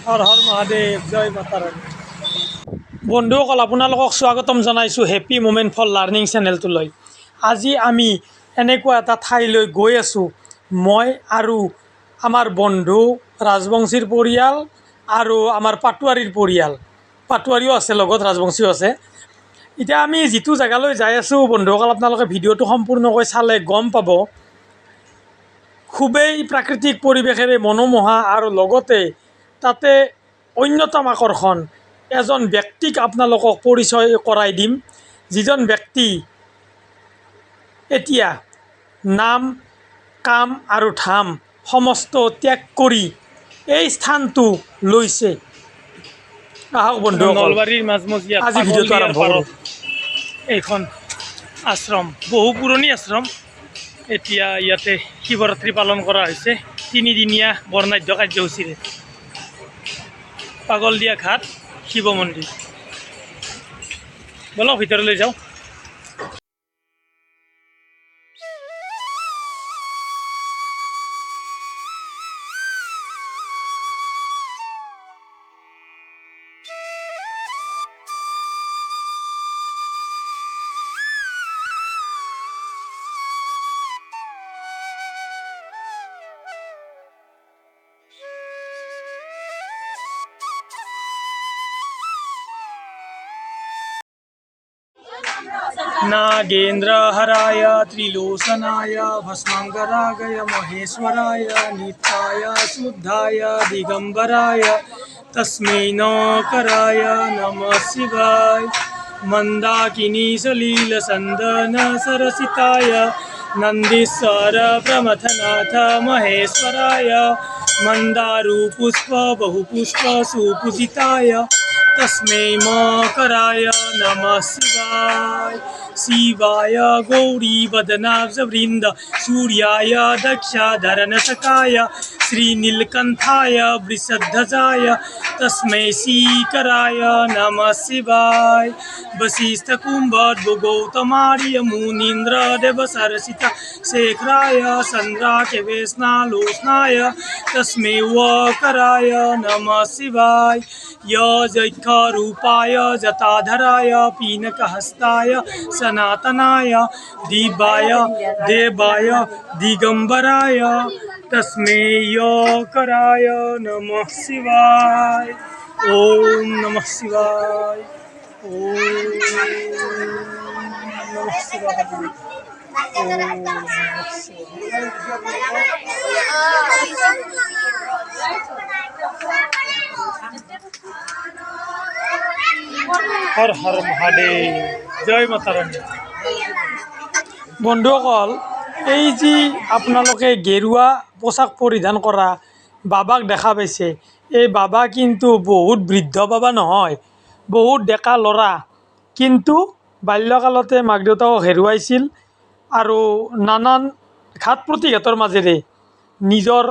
হৰ হৰ মহাদেৱ, জয় মাতা ৰাণী। বন্ধুসকল, আপোনালোকক স্বাগতম জনাইছোঁ হেপী মুমেণ্ট ফৰ লাৰ্ণিং চেনেলটোলৈ। আজি আমি এনেকুৱা এটা ঠাইলৈ গৈ আছোঁ, মই আৰু আমাৰ বন্ধু ৰাজবংশীৰ পৰিয়াল আৰু আমাৰ পাটোৱাৰীৰ পৰিয়াল। পাটোৱাৰীও আছে লগত, ৰাজবংশীও আছে। এতিয়া আমি যিটো জেগালৈ যাই আছোঁ বন্ধুসকল, আপোনালোকে ভিডিঅ'টো সম্পূৰ্ণকৈ চালে গম পাব। খুবেই প্ৰাকৃতিক পৰিৱেশেৰে মনোমোহা আৰু লগতে তাতে অন্যতম আকৰ্ষণ এজন ব্যক্তিক আপোনালোকক পৰিচয় কৰাই দিম, যিজন ব্যক্তি এতিয়া নাম, কাম আৰু ধাম সমস্ত ত্যাগ কৰি এই স্থানটো লৈছে। আহক বন্ধুসকল, নলবাৰীৰ মাজমজিয়াত আজি ভিডিঅ'টো আৰম্ভ কৰোঁ। এইখন আশ্ৰম বহু পুৰণি আশ্ৰম। এতিয়া ইয়াতে শিৱৰাত্ৰি পালন কৰা হৈছে 3দিনীয়া বৰ্ণাঢ্য কাৰ্যসূচীৰে। পাগলদিয়া ঘাট শিৱ মন্দিৰ। বলক ভিতৰলৈ যাওঁ। नागेन्द्रहराय त्रिलोचनाय भस्मांगरागय महेश्वराय नित्याय शुद्धाय दिगंबराय तस्मै नौकराय नमः शिवाय। मंदाकिनी सलील संदन सरसिताय नंदीश्वर प्रमथनाथ महेश्वराय मंदारू पुष्प बहुपुष्प सुपूजिताय तस्मै मकराय नमः शिवाय। शिवाय गौरी वदनाब्ज वृंद सूर्याय दक्षाधरनशकाय श्रीनीलकंठाय वृषध्वजाय तस्मै श्रीकराय नमः शिवाय। वसिष्ठ कुंभ गौतमार्य मुनीन्द्र देव सरसिता शेखराय चंद्राख्य वैष्णालोचनाय तस्मै वकराय नमः शिवाय। यजैख रूपाय जटाधराय पीनकहस्ताय सनातनाय दिव्याय देवाय दिगंबराय तस्मै यकराय नमः शिवाय। ओम नमः शिवाय। ओम नमः शिवाय। ओम नमः शिवाय। হৰ হৰ মহাদেৱ, জয় মাতা ৰাণী। বন্ধুসকল, এই যি আপোনালোকে গেৰুৱা পোচাক পৰিধান কৰা বাবাক দেখা পাইছে, এই বাবা কিন্তু বহুত বৃদ্ধ বাবা নহয়, বহুত ডেকা ল'ৰা, কিন্তু বাল্যকালতে মাক দেউতাকক হেৰুৱাইছিল আৰু নানান ঘাত প্ৰতিঘাতৰ মাজেৰে নিজৰ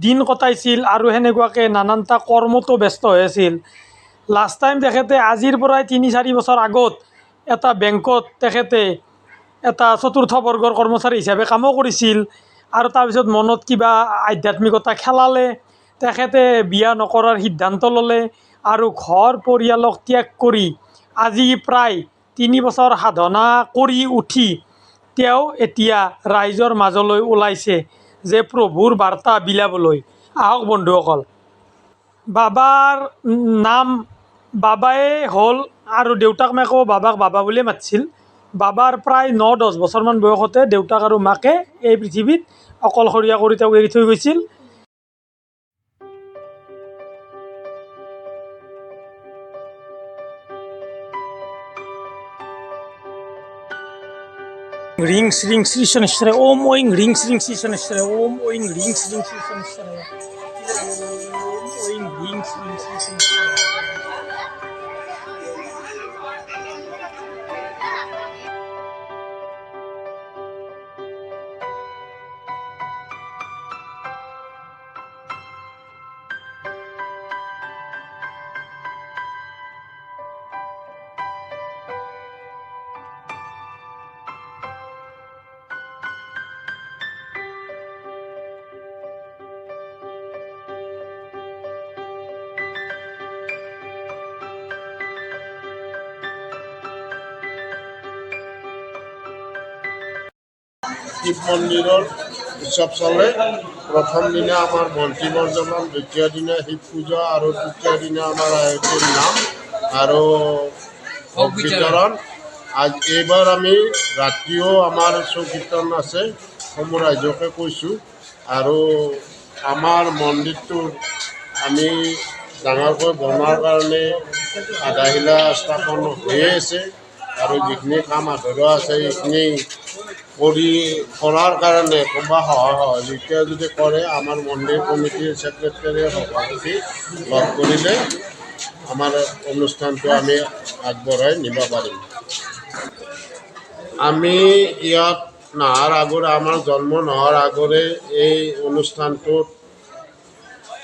দিন কটাইছিল আৰু সেনেকুৱাকৈ নানানটা কৰ্মতো ব্যস্ত হৈ আছিল। লাষ্ট টাইম তেখেতে আজিৰ পৰাই 3-4 বছৰ আগত এটা বেংকত তেখেতে এটা চতুৰ্থ বৰ্গৰ কৰ্মচাৰী হিচাপে কামো কৰিছিল আৰু তাৰপিছত মনত কিবা আধ্যাত্মিকতা খেলালে, তেখেতে বিয়া নকৰাৰ সিদ্ধান্ত ল'লে আৰু ঘৰ পৰিয়ালক ত্যাগ কৰি আজি প্ৰায় 3 বছৰ সাধনা কৰি উঠি তেওঁ এতিয়া ৰাইজৰ মাজলৈ ওলাইছে যে প্ৰভুৰ বাৰ্তা বিলাবলৈ। আহক বন্ধুসকল, বাবাৰ নাম বাবাই হ'ল আৰু দেউতাক মাকেও বাবাক বাবা বুলিয়ে মাতিছিল। বাবাৰ প্ৰায় 9-10 বছৰমান বয়সতে দেউতাক আৰু মাকে এই পৃথিৱীত অকলশৰীয়া কৰি তেওঁক এৰি থৈ গৈছিল। ह्रीं श्रीं श्री शनेश्वराय ओम ऐं ह्रीं श्रीं श्री शनेश्वराय ओम ऐं ह्रीं श्रीं श्री शनेश्वराय ओम ऐं ह्रीं श्रीं श्री शनेश्वराय। শিৱ মন্দিৰৰ উৎসৱ চলে। প্ৰথম দিনা আমাৰ বন্তি প্ৰজ্বলন, দ্বিতীয় দিনা শিৱ পূজা আৰু তৃতীয় দিনা আমাৰ আয়তীৰ নাম আৰু ভোগ বিতৰণ। এইবাৰ আমি ৰাতিও আমাৰ চৌকীৰ্তন আছে, সমূহ ৰাইজকে কৈছোঁ। আৰু আমাৰ মন্দিৰটো আমি ডাঙৰকৈ বনোৱাৰ কাৰণে আধাশিলা স্থাপন হৈয়ে আছে আৰু যিখিনি কাম আধৰুৱা আছে সেইখিনি কৰাৰ কাৰণে কোনোবা সহযোগিতা যদি কৰে আমাৰ মন্দিৰ কমিটিৰ ছেক্ৰেটাৰীয়ে সভাপতি লগ কৰিলে আমাৰ অনুষ্ঠানটো আমি আগবঢ়াই নিব পাৰিম। আমি ইয়াত নহাৰ আগৰে, আমাৰ জন্ম নোহোৱাৰ আগৰে এই অনুষ্ঠানটোত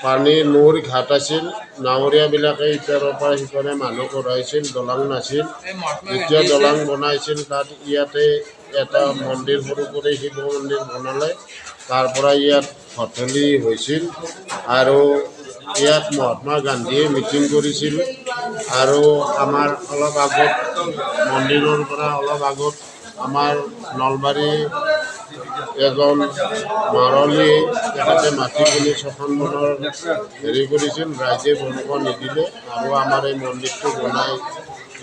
পানীৰ নৈৰ ঘাট আছিল। নাৱৰীয়াবিলাকে ইপাৰৰ পৰা সিপাৰে মানুহ কঢ়াইছিল, দলং নাছিল। যেতিয়া দলং বনাইছিল তাত ইয়াতে এটা মন্দিৰ, সৰু কৰি শিৱ মন্দিৰ বনালে। তাৰ পৰা ইয়াত ভঠেলি হৈছিল আৰু ইয়াত মহাত্মা গান্ধীয়ে মিটিং কৰিছিল। আৰু আমাৰ অলপ আগত, মন্দিৰৰ পৰা অলপ আগত আমাৰ নলবাৰী এজন মাৰলী তেখেতে মাটি কিনি ছখন বনৰ হেৰি কৰিছিল, ৰাইজে বনাব নিদিলে আৰু আমাৰ এই মন্দিৰটো বনাই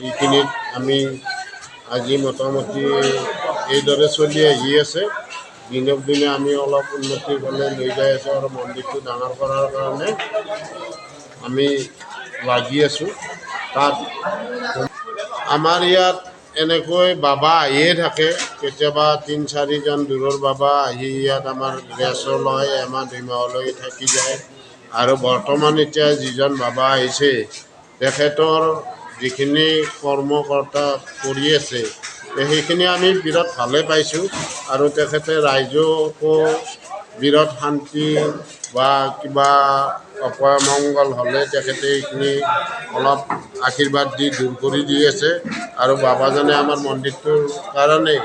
এইখিনিত আমি আজি মোটামুটি এইদৰে চলি আহি আছে। দিনক দিনে আমি অলপ উন্নতিৰ ফালে লৈ যাই আছোঁ আৰু মন্দিৰটো ডাঙৰ কৰাৰ কাৰণে আমি লাগি আছোঁ। তাত আমাৰ ইয়াত এনেকৈ বাবা আহিয়ে থাকে, কেতিয়াবা ৩-৪জন দূৰৰ বাবা আহি ইয়াত আমাৰ ৰেচো লয়, এমাহ ২ মাহলৈ থাকি যায়। আৰু বৰ্তমান এতিয়া যিজন বাবা আহিছে তেখেতৰ যিখিনি কৰ্মকৰ্তা কৰি আছে সেইখিনি আমি বিৰাট ভালে পাইছোঁ। আৰু তেখেতে ৰাইজকো বিৰাট শান্তি বা কিবা অপমংগল হ'লে তেখেতে এইখিনি অলপ আশীৰ্বাদ দি দূৰ কৰি দি আছে। আৰু বাবাজনে আমাৰ মন্দিৰটোৰ কাৰণে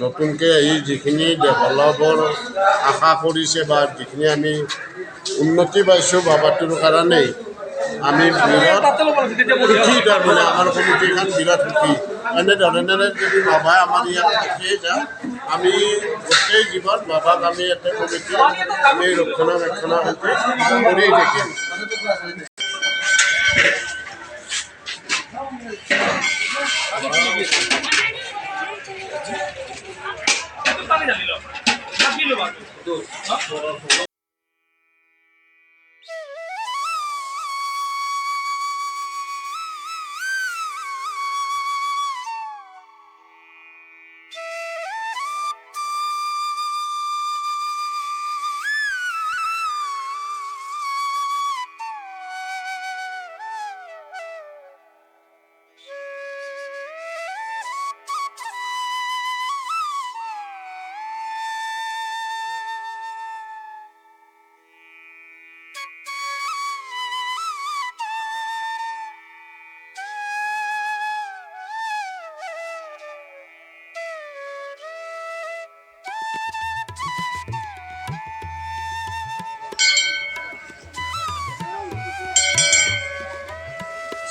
নতুনকৈ আহি যিখিনি ডেভেলপৰ আশা কৰিছে বা যিখিনি আমি উন্নতি পাইছোঁ বাবাটোৰ কাৰণেই আমি বিৰাট সুখী। তাৰমানে আমাৰ কমিটিখন বিৰাট সুখী। এনেধৰণেৰে যদি বাবাই আমাৰ ইয়াত থাকিয়ে যায়, আমি গোটেই জীৱন বাবাক আমি এটা কমিটি আমি ৰক্ষণাবেক্ষণ কৰি থাকিম।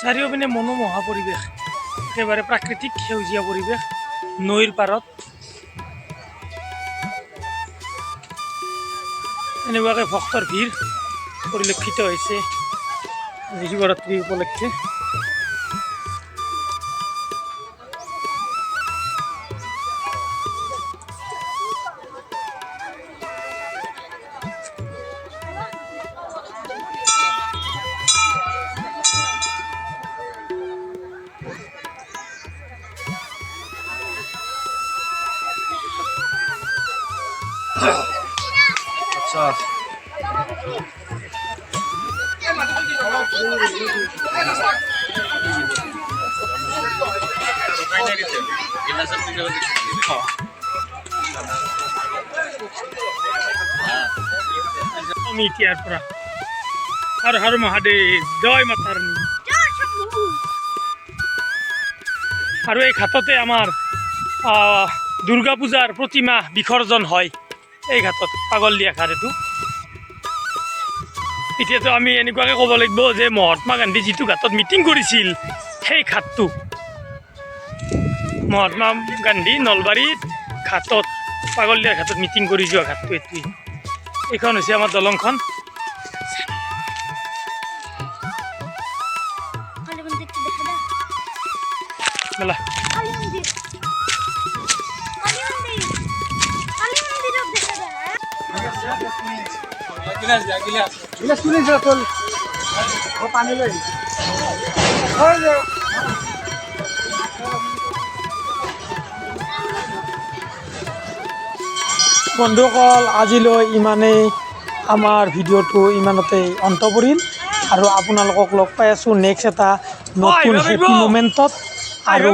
চাৰিওপিনে মনোমোহা পৰিৱেশ, একেবাৰে প্ৰাকৃতিক সেউজীয়া পৰিৱেশ নৈৰ পাৰত। এনেকুৱাকৈ ভক্তৰ ভিৰ পৰিলক্ষিত হৈছে শিৱৰাত্ৰি উপলক্ষে। আচ্ছা আমি এতিয়াৰ পৰা হৰ হৰ মহাদেৱ, জয় মাতাৰানী। আৰু এই ঘাটতে আমাৰ দুৰ্গা পূজাৰ প্ৰতিমা বিসৰ্জন হয়। এই ঘাটত পাগলদিয়া ঘাট এইটো। এতিয়াতো আমি এনেকুৱাকৈ ক'ব লাগিব যে মহাত্মা গান্ধী যিটো ঘাটত মিটিং কৰিছিল সেই ঘাটটো মহাত্মা গান্ধী নলবাৰীত ঘাটত পাগলদিয়াৰ ঘাটত মিটিং কৰি যোৱা ঘাটটো এইটোৱেই এইখন হৈছে আমাৰ দলংখন কালী মন্দিরটা দেখা দাও মেলা কালী মন্দির কালী মন্দির কালী মন্দির দেখা দাও गिलास कुनै छ तोल हो पानी লৈ বন্ধুসকল আজিলৈ ইমানেই আমাৰ ভিডিঅ'টো ইমানতে অন্ত পৰিল আৰু আপোনালোকক লগ পাই আছোঁ নেক্সট এটা নতুন হেপী মোমেণ্টত আৰু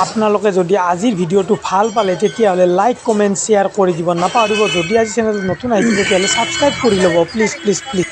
আপোনালোকে যদি আজিৰ ভিডিঅ'টো ভাল পালে তেতিয়াহ'লে লাইক কমেণ্ট শ্বেয়াৰ কৰি দিব নাপাহৰিব যদি আজি চেনেলটো নতুন আহিছে তেতিয়াহ'লে ছাবস্ক্ৰাইব কৰি ল'ব প্লিজ প্লিজ প্লিজ